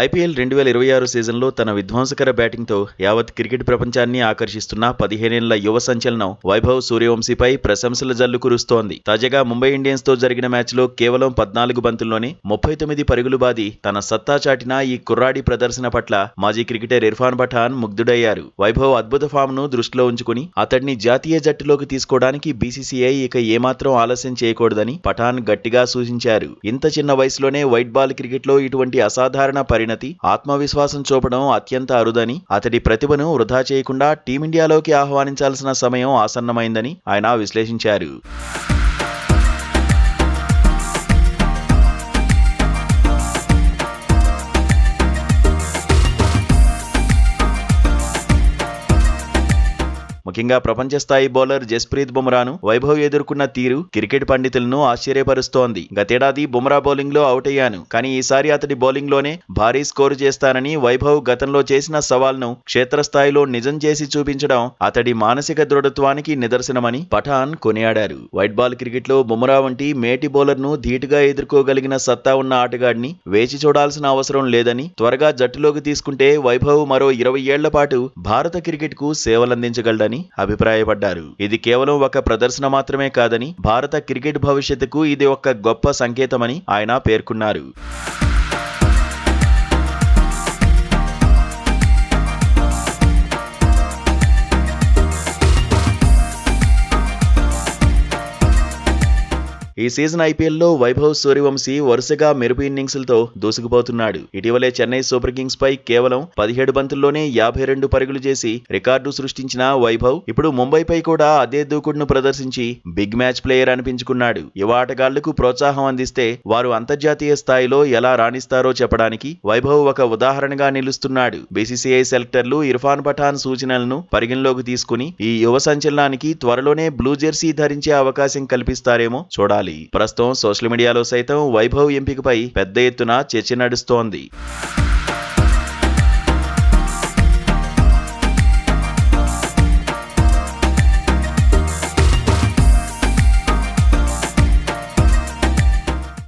IPL 2026 సీజన్లో తన విధ్వంసకర బ్యాటింగ్తో యావత్ క్రికెట్ ప్రపంచాన్ని ఆకర్షిస్తున్న 15 ఏళ్ల యువ సంచలనం వైభవ్ సూర్యవంశీపై ప్రశంసల జల్లు కురుస్తోంది. తాజాగా ముంబై ఇండియన్స్తో జరిగిన మ్యాచ్లో కేవలం 14 బంతుల్లోనే 39 పరుగులు బాది తన సత్తా చాటిన ఈ కుర్రాడి ప్రదర్శన పట్ల మాజీ క్రికెటర్ ఇర్ఫాన్ పఠాన్ ముగ్ధుడయ్యారు. వైభవ్ అద్భుత ఫామ్ను దృష్టిలో ఉంచుకుని అతడిని జాతీయ జట్టులోకి తీసుకోవడానికి బీసీసీఐ ఇక ఏమాత్రం ఆలస్యం చేయకూడదని పఠాన్ గట్టిగా సూచించారు. ఇంత చిన్న వయసులోనే వైట్ బాల్ క్రికెట్లో ఇటువంటి అసాధారణ పరిణతి, ఆత్మవిశ్వాసం చూపడం అత్యంత అరుదని, అతడి ప్రతిభను వృధా చేయకుండా టీమిండియాలోకి ఆహ్వానించాల్సిన సమయం ఆసన్నమైందని ఆయన విశ్లేషించారు. ముఖ్యంగా ప్రపంచ స్థాయి బౌలర్ జస్ప్రీత్ బుమ్రాను వైభవ్ ఎదుర్కొన్న తీరు క్రికెట్ పండితులను ఆశ్చర్యపరుస్తోంది. గతేడాది బుమ్రా బౌలింగ్ లో అవుట్ అయ్యాను, కానీ ఈసారి అతడి బౌలింగ్ లోనే భారీ స్కోరు చేస్తానని వైభవ్ గతంలో చేసిన సవాల్ను క్షేత్రస్థాయిలో నిజం చేసి చూపించడం అతడి మానసిక దృఢత్వానికి నిదర్శనమని పఠాన్ కొనియాడారు. వైట్ బాల్ క్రికెట్ లో బుమ్రా వంటి మేటి బౌలర్ ను ధీటుగా ఎదుర్కోగలిగిన సత్తా ఉన్న ఆటగాడిని వేచి చూడాల్సిన అవసరం లేదని, త్వరగా జట్టులోకి తీసుకుంటే వైభవ్ మరో 20 ఏళ్ల పాటు భారత క్రికెట్ కు సేవలందించగలడని అభిప్రాయపడ్డారు. ఇది కేవలం ఒక ప్రదర్శన మాత్రమే కాదని, భారత క్రికెట్ భవిష్యత్తుకు ఇది ఒక గొప్ప సంకేతమని ఆయన పేర్కొన్నారు. ఈ సీజన్ ఐపీఎల్లో వైభవ్ సూర్యవంశీ వరుసగా మెరుపు ఇన్నింగ్స్లతో దూసుకుపోతున్నాడు. ఇటీవలే చెన్నై సూపర్ కింగ్స్ పై కేవలం 17 బంతుల్లోనే 52 పరుగులు చేసి రికార్డు సృష్టించిన వైభవ్ ఇప్పుడు ముంబైపై కూడా అదే దూకుడును ప్రదర్శించి బిగ్ మ్యాచ్ ప్లేయర్ అనిపించుకున్నాడు. యువ ఆటగాళ్లకు ప్రోత్సాహం అందిస్తే వారు అంతర్జాతీయ స్థాయిలో ఎలా రాణిస్తారో చెప్పడానికి వైభవ్ ఒక ఉదాహరణగా నిలుస్తున్నాడు. బీసీసీఐ సెలెక్టర్లు ఇర్ఫాన్ పఠాన్ సూచనలను పరిగణలోకి తీసుకుని ఈ యువ సంచలనానికి త్వరలోనే బ్లూ జెర్సీ ధరించే అవకాశం కల్పిస్తారేమో చూడాలి. ప్రస్తుతం సోషల్ మీడియాలో సైతం వైభవ్ ఎంపికపై పెద్ద ఎత్తున చర్చ నడుస్తోంది.